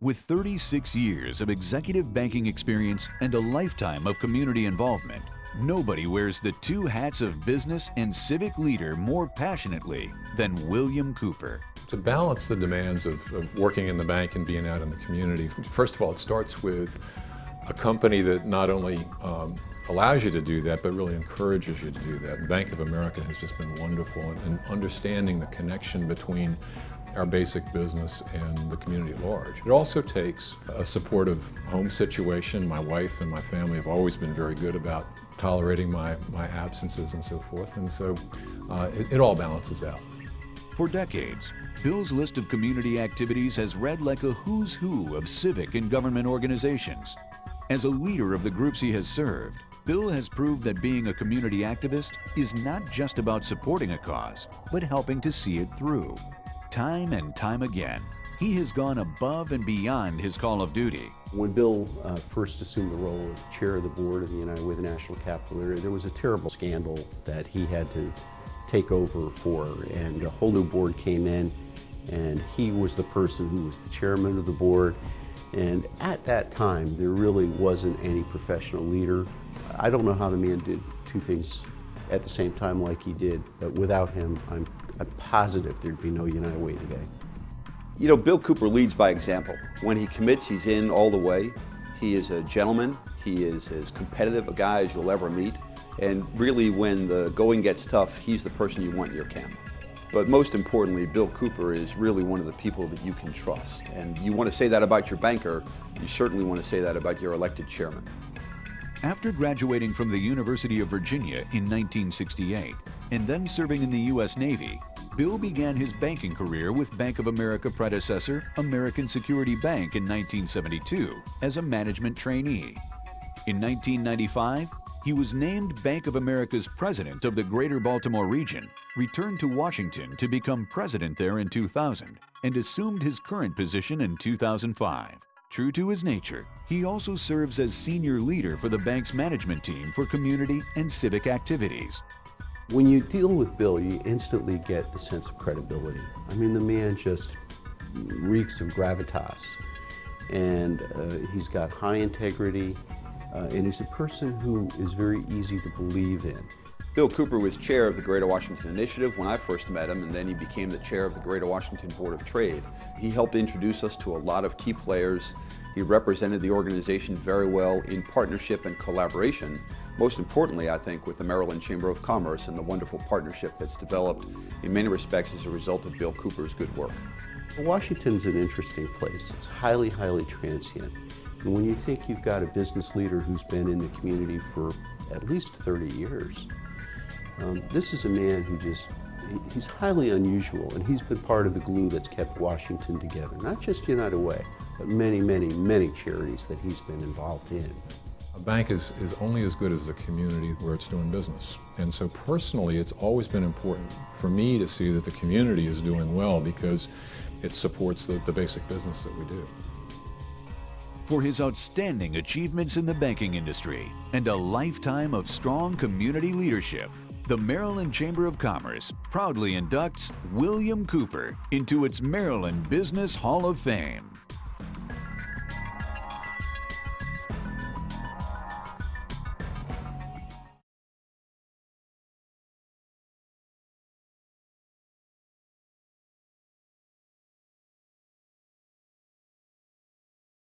With 36 years of executive banking experience and a lifetime of community involvement, nobody wears the two hats of business and civic leader more passionately than William Couper. To balance the demands of working in the bank and being out in the community, first of all, it starts with a company that not only allows you to do that, but really encourages you to do that. Bank of America has just been wonderful in understanding the connection between our basic business and the community at large. It also takes a supportive home situation. My wife and my family have always been very good about tolerating my absences and so forth, and so it all balances out. For decades, Bill's list of community activities has read like a who's who of civic and government organizations. As a leader of the groups he has served, Bill has proved that being a community activist is not just about supporting a cause, but helping to see it through. Time and time again, he has gone above and beyond his call of duty. When Bill first assumed the role of chair of the board of the United Way, the National Capital Area, there was a terrible scandal that he had to take over for, and a whole new board came in, and he was the person who was the chairman of the board. And at that time, there really wasn't any professional leader. I don't know how the man did two things at the same time like he did, but without him, I'm positive there'd be no United Way today. You know, Bill Couper leads by example. When he commits, he's in all the way. He is a gentleman. He is as competitive a guy as you'll ever meet. And really, when the going gets tough, he's the person you want in your camp. But most importantly, Bill Couper is really one of the people that you can trust. And you want to say that about your banker, you certainly want to say that about your elected chairman. After graduating from the University of Virginia in 1968 and then serving in the U.S. Navy, Bill began his banking career with Bank of America predecessor American Security Bank in 1972 as a management trainee. In 1995, he was named Bank of America's president of the Greater Baltimore region, returned to Washington to become president there in 2000, and assumed his current position in 2005. True to his nature, he also serves as senior leader for the bank's management team for community and civic activities. When you deal with Bill, you instantly get the sense of credibility. I mean, the man just reeks of gravitas, and he's got high integrity, and he's a person who is very easy to believe in. Bill Couper was chair of the Greater Washington Initiative when I first met him, and then he became the chair of the Greater Washington Board of Trade. He helped introduce us to a lot of key players. He represented the organization very well in partnership and collaboration. Most importantly, I think, with the Maryland Chamber of Commerce and the wonderful partnership that's developed in many respects as a result of Bill Couper's good work. Washington's an interesting place. It's highly, highly transient. And when you think you've got a business leader who's been in the community for at least 30 years, this is a man who he's highly unusual, and he's been part of the glue that's kept Washington together. Not just United Way, but many, many, many charities that he's been involved in. A bank is only as good as the community where it's doing business. And so personally, it's always been important for me to see that the community is doing well because it supports the basic business that we do. For his outstanding achievements in the banking industry and a lifetime of strong community leadership, the Maryland Chamber of Commerce proudly inducts William Couper into its Maryland Business Hall of Fame.